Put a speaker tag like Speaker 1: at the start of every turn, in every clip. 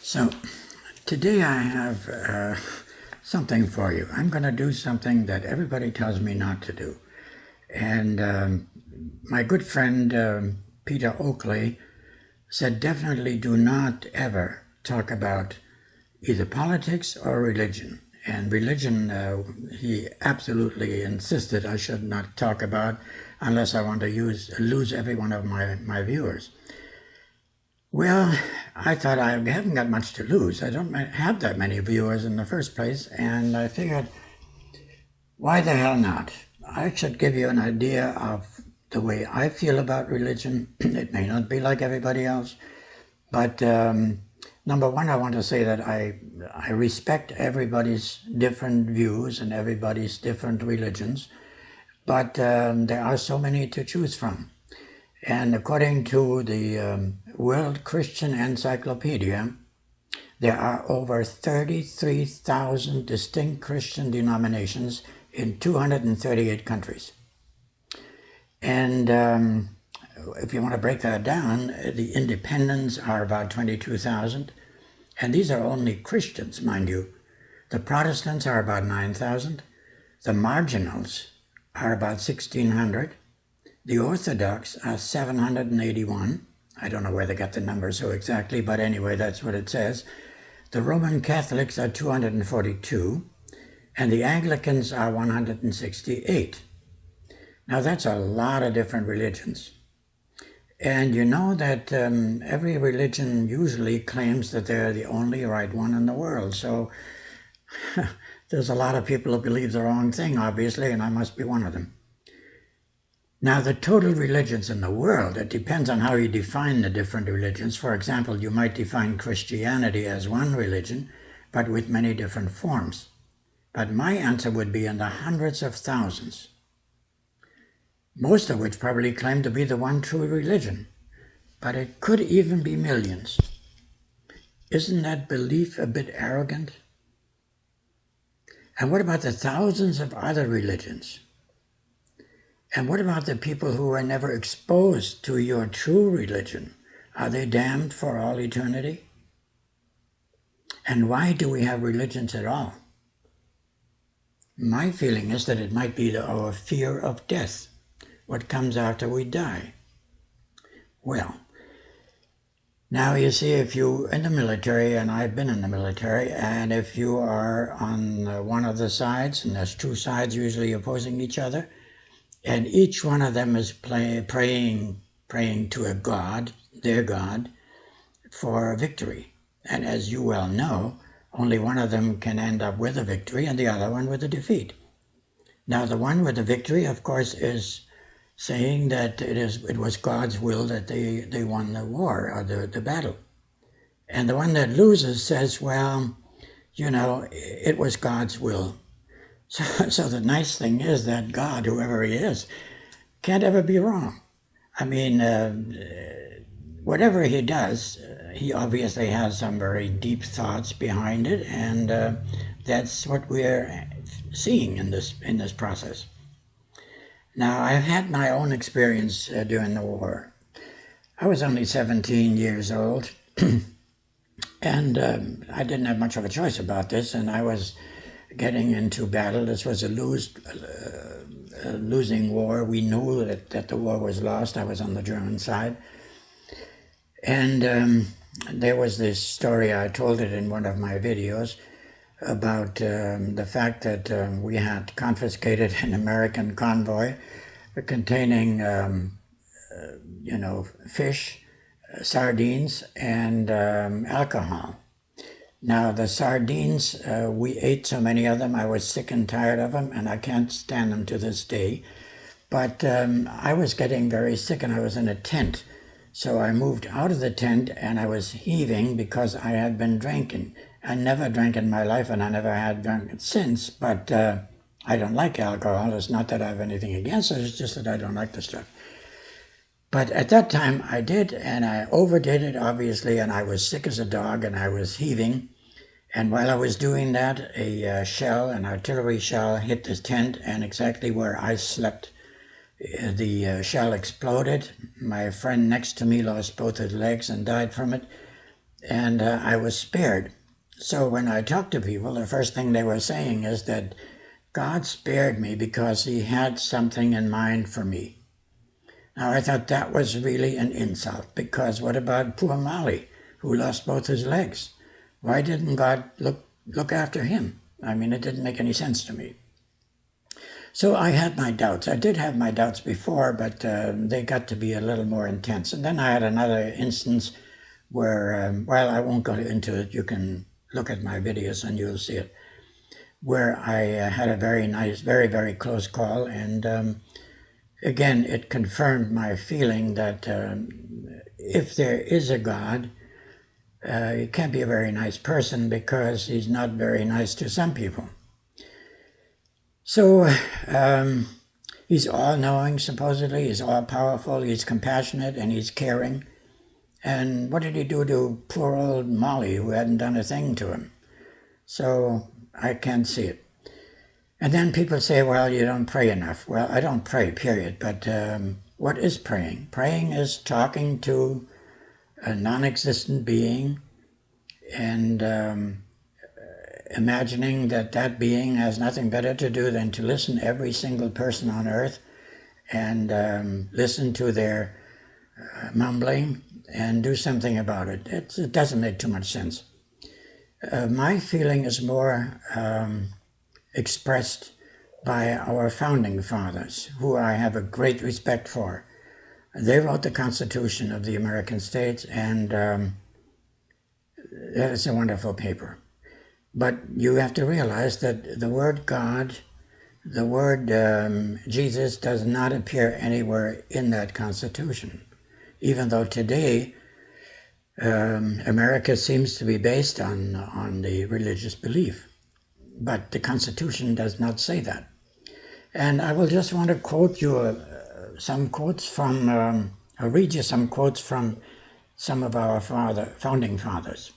Speaker 1: So today I have something for you. I'm going to do something that everybody tells me not to do. And my good friend Peter Oakley said definitely do not ever talk about either politics or religion. And religion, he absolutely insisted I should not talk about unless I want to lose every one of my viewers. Well, I thought I haven't got much to lose. I don't have that many viewers in the first place, and I figured, why the hell not? I should give you an idea of the way I feel about religion. It may not be like everybody else, but number one, I want to say that I respect everybody's different views and everybody's different religions, but there are so many to choose from. And according to the World Christian Encyclopedia, there are over 33,000 distinct Christian denominations in 238 countries. And if you want to break that down, the independents are about 22,000. And these are only Christians, mind you. The Protestants are about 9,000. The marginals are about 1,600. The Orthodox are 781. I don't know where they got the number so exactly, but anyway, that's what it says. The Roman Catholics are 242, and the Anglicans are 168. Now that's a lot of different religions. And you know that every religion usually claims that they're the only right one in the world. So there's a lot of people who believe the wrong thing, obviously, and I must be one of them. Now, the total religions in the world, it depends on how you define the different religions. For example, you might define Christianity as one religion, but with many different forms. But my answer would be in the hundreds of thousands, most of which probably claim to be the one true religion. But it could even be millions. Isn't that belief a bit arrogant? And what about the thousands of other religions? And what about the people who were never exposed to your true religion? Are they damned for all eternity? And why do we have religions at all? My feeling is that it might be our fear of death, what comes after we die. Well, now you see, if you're in the military, and I've been in the military, and if you are on one of the sides, and there's two sides usually opposing each other, and each one of them is praying to a god, their god, for victory. And as you well know, only one of them can end up with a victory and the other one with a defeat. Now the one with the victory, of course, is saying that it was God's will that they won the war, or the battle. And the one that loses says, well, you know, it was God's will. So the nice thing is that God, whoever he is, can't ever be wrong. I mean, whatever he does, he obviously has some very deep thoughts behind it, and that's what we're seeing in this process. Now, I've had my own experience during the war. I was only 17 years old, and I didn't have much of a choice about this, and I was getting into battle. This was a losing war. We knew that the war was lost. I was on the German side. And there was this story, I told it in one of my videos, about the fact that we had confiscated an American convoy containing, fish, sardines, and alcohol. Now, the sardines, we ate so many of them, I was sick and tired of them, and I can't stand them to this day. But I was getting very sick, and I was in a tent. So I moved out of the tent, and I was heaving because I had been drinking. I never drank in my life, and I never had drunk it since, but I don't like alcohol. It's not that I have anything against it, it's just that I don't like the stuff. But at that time I did, and I overdid it, obviously, and I was sick as a dog, and I was heaving. And while I was doing that, an artillery shell, hit the tent, and exactly where I slept, the shell exploded. My friend next to me lost both his legs and died from it. and I was spared. So when I talked to people, the first thing they were saying is that God spared me because he had something in mind for me. Now I thought that was really an insult, because what about poor Molly, who lost both his legs? Why didn't God look after him? I mean, it didn't make any sense to me. So I had my doubts. I did have my doubts before, but they got to be a little more intense. And then I had another instance where, well, I won't go into it. You can look at my videos and you'll see it, where I had a very nice, very, very close call. And again, it confirmed my feeling that if there is a God, he can't be a very nice person, because he's not very nice to some people. So he's all-knowing, supposedly. He's all-powerful. He's compassionate, and he's caring. And what did he do to poor old Molly, who hadn't done a thing to him? So I can't see it. And then people say, well, you don't pray enough. Well, I don't pray, period. But what is praying? Praying is talking to a non-existent being and imagining that that being has nothing better to do than to listen to every single person on earth and listen to their mumbling and do something about it. It doesn't make too much sense. My feeling is more expressed by our founding fathers, who I have a great respect for. They wrote the Constitution of the American States, and that is a wonderful paper. But you have to realize that the word God, the word Jesus does not appear anywhere in that Constitution, even though today America seems to be based on the religious belief. But the Constitution does not say that. And I will just want to quote you some quotes from, I'll read you some quotes from some of our founding fathers.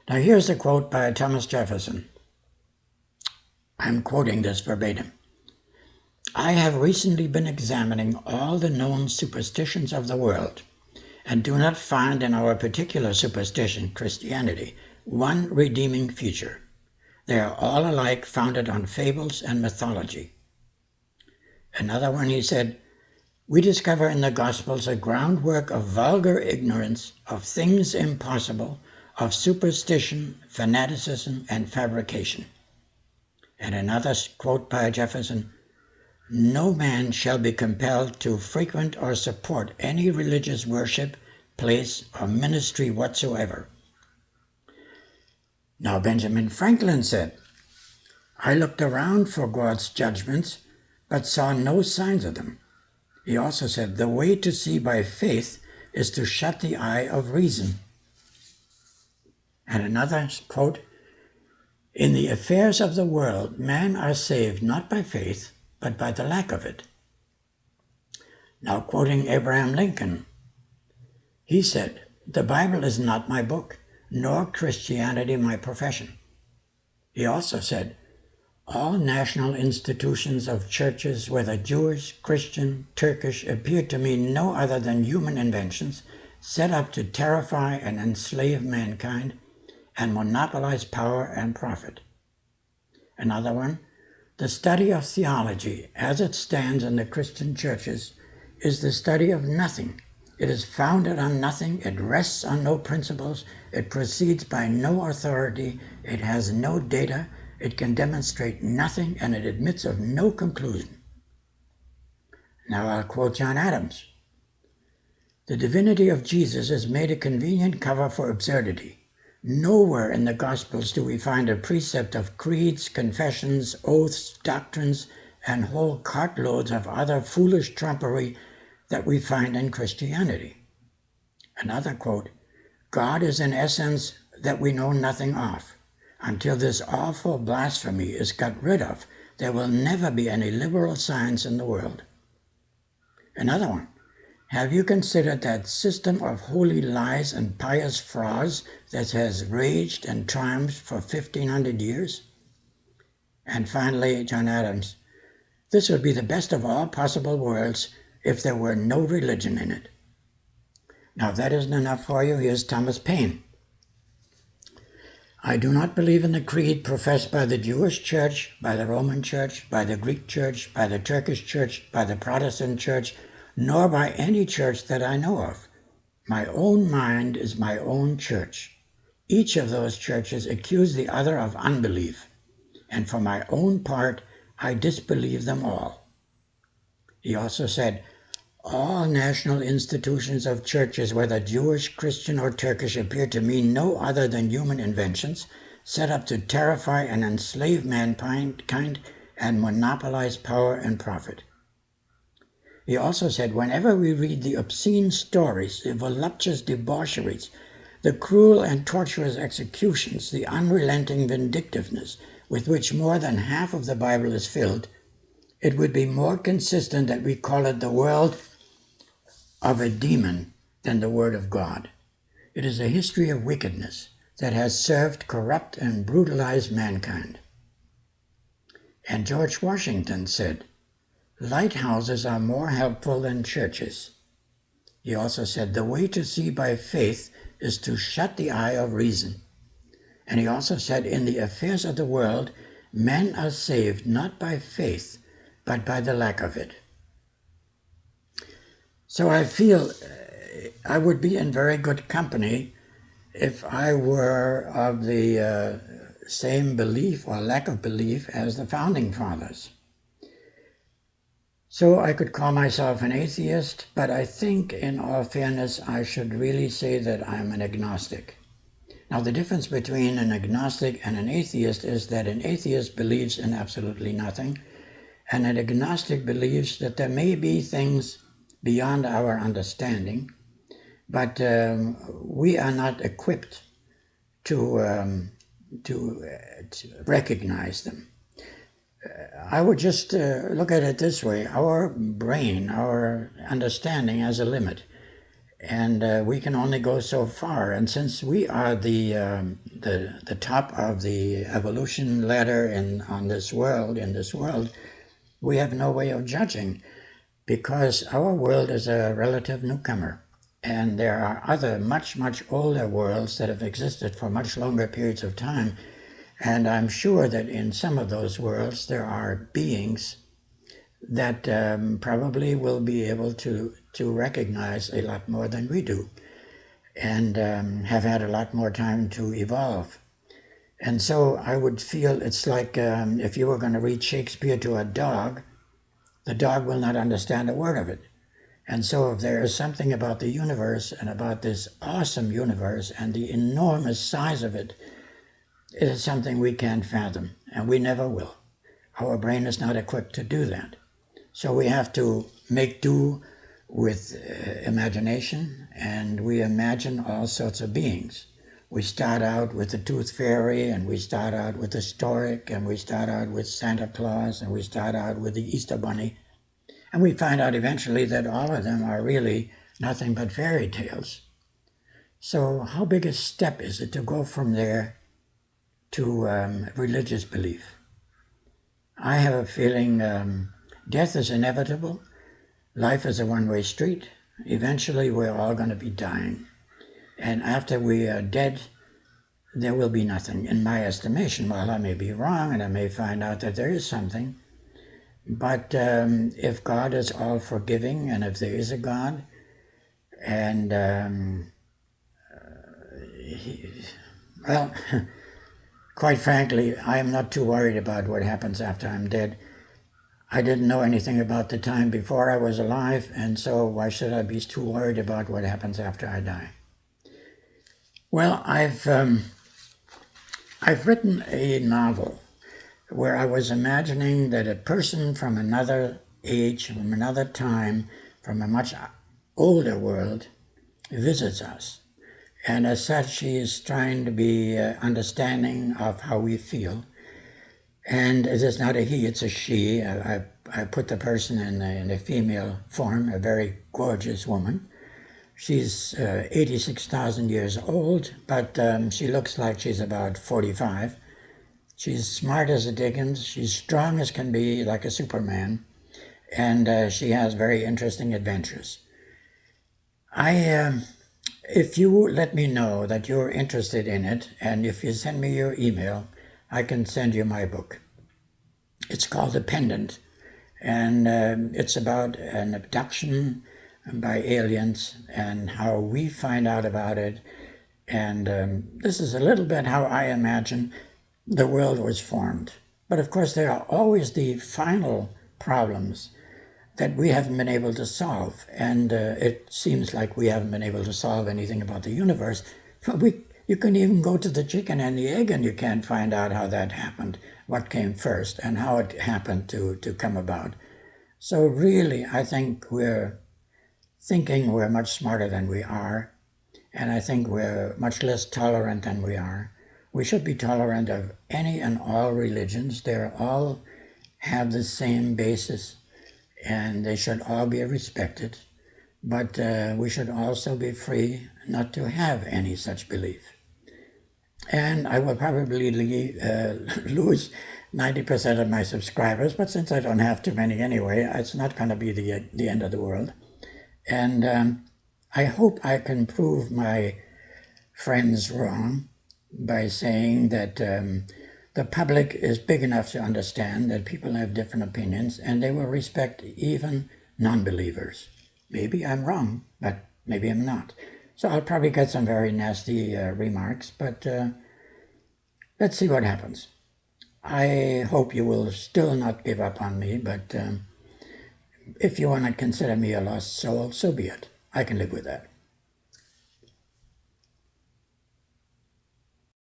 Speaker 1: Now here's a quote by Thomas Jefferson. I'm quoting this verbatim. I have recently been examining all the known superstitions of the world, and do not find in our particular superstition, Christianity, one redeeming feature. They are all alike founded on fables and mythology. Another one, he said, we discover in the Gospels a groundwork of vulgar ignorance, of things impossible, of superstition, fanaticism, and fabrication. And another quote by Jefferson, no man shall be compelled to frequent or support any religious worship, place, or ministry whatsoever. Now Benjamin Franklin said, I looked around for God's judgments, but saw no signs of them. He also said, the way to see by faith is to shut the eye of reason. And another quote, in the affairs of the world, men are saved not by faith, but by the lack of it. Now quoting Abraham Lincoln, he said, the Bible is not my book, nor Christianity my profession. He also said, all national institutions of churches, whether Jewish, Christian, Turkish, appear to me no other than human inventions set up to terrify and enslave mankind and monopolize power and profit. Another one, the study of theology, as it stands in the Christian churches, is the study of nothing. It is founded on nothing, it rests on no principles, it proceeds by no authority, it has no data, it can demonstrate nothing, and it admits of no conclusion. Now I'll quote John Adams. The divinity of Jesus is made a convenient cover for absurdity. Nowhere in the Gospels do we find a precept of creeds, confessions, oaths, doctrines, and whole cartloads of other foolish trumpery that we find in Christianity. Another quote, God is in essence that we know nothing of. Until this awful blasphemy is got rid of, there will never be any liberal science in the world. Another one, have you considered that system of holy lies and pious frauds that has raged and triumphed for 1,500 years? And finally, John Adams, this would be the best of all possible worlds if there were no religion in it. Now, if that isn't enough for you, here's Thomas Paine. I do not believe in the creed professed by the Jewish Church, by the Roman Church, by the Greek Church, by the Turkish Church, by the Protestant Church, nor by any church that I know of. My own mind is my own church. Each of those churches accuse the other of unbelief, and for my own part, I disbelieve them all. He also said, all national institutions of churches, whether Jewish, Christian, or Turkish, appear to me no other than human inventions, set up to terrify and enslave mankind and monopolize power and profit. He also said, whenever we read the obscene stories, the voluptuous debaucheries, the cruel and torturous executions, the unrelenting vindictiveness with which more than half of the Bible is filled, it would be more consistent that we call it the world of a demon than the Word of God. It is a history of wickedness that has served, corrupt, and brutalized mankind. And George Washington said, lighthouses are more helpful than churches. He also said, the way to see by faith is to shut the eye of reason. And he also said, in the affairs of the world, men are saved not by faith, but by the lack of it. So I feel I would be in very good company if I were of the same belief or lack of belief as the Founding Fathers. So I could call myself an atheist, but I think in all fairness I should really say that I'm an agnostic. Now the difference between an agnostic and an atheist is that an atheist believes in absolutely nothing, and an agnostic believes that there may be things beyond our understanding, but we are not equipped to recognize them. I would just look at it this way. Our brain, our understanding has a limit, and we can only go so far. And since we are the top of the evolution ladder in this world, we have no way of judging, because our world is a relative newcomer, and there are other much, much older worlds that have existed for much longer periods of time. And I'm sure that in some of those worlds there are beings that probably will be able to recognize a lot more than we do, and have had a lot more time to evolve. And so I would feel it's like if you were going to read Shakespeare to a dog, the dog will not understand a word of it. And so if there is something about the universe and about this awesome universe and the enormous size of it, it is something we can't fathom, and we never will. Our brain is not equipped to do that. So we have to make do with imagination, and we imagine all sorts of beings. We start out with the Tooth Fairy, and we start out with the Stork, and we start out with Santa Claus, and we start out with the Easter Bunny. And we find out eventually that all of them are really nothing but fairy tales. So how big a step is it to go from there to religious belief? I have a feeling death is inevitable. Life is a one-way street. Eventually we're all going to be dying. And after we are dead, there will be nothing, in my estimation. Well, I may be wrong, and I may find out that there is something. But if God is all forgiving, and if there is a God, and well, quite frankly, I am not too worried about what happens after I'm dead. I didn't know anything about the time before I was alive, and so why should I be too worried about what happens after I die? Well, I've written a novel where I was imagining that a person from another age, from another time, from a much older world, visits us. And as such, she is trying to be understanding of how we feel. And it is not a he, it's a she. I put the person in a female form, a very gorgeous woman. She's 86,000 years old, but she looks like she's about 45. She's smart as a Dickens. She's strong as can be, like a Superman. And she has very interesting adventures. I If you let me know that you're interested in it, and if you send me your email, I can send you my book. It's called The Pendant, and it's about an abduction by aliens and how we find out about it. And this is a little bit how I imagine the world was formed. But of course, there are always the final problems that we haven't been able to solve. And it seems like we haven't been able to solve anything about the universe. But you can even go to the chicken and the egg and you can't find out how that happened, what came first, and how it happened to come about. So really, I think we're thinking we're much smarter than we are, and I think we're much less tolerant than we are. We should be tolerant of any and all religions. They all have the same basis, and they should all be respected. But we should also be free not to have any such belief. And I will probably lose 90% of my subscribers, but since I don't have too many anyway, it's not going to be the end of the world. And I hope I can prove my friends wrong by saying that the public is big enough to understand that people have different opinions and they will respect even non-believers. Maybe I'm wrong, but maybe I'm not. So I'll probably get some very nasty remarks, but let's see what happens. I hope you will still not give up on me, but if you want to consider me a lost soul, so be it. I can live with that.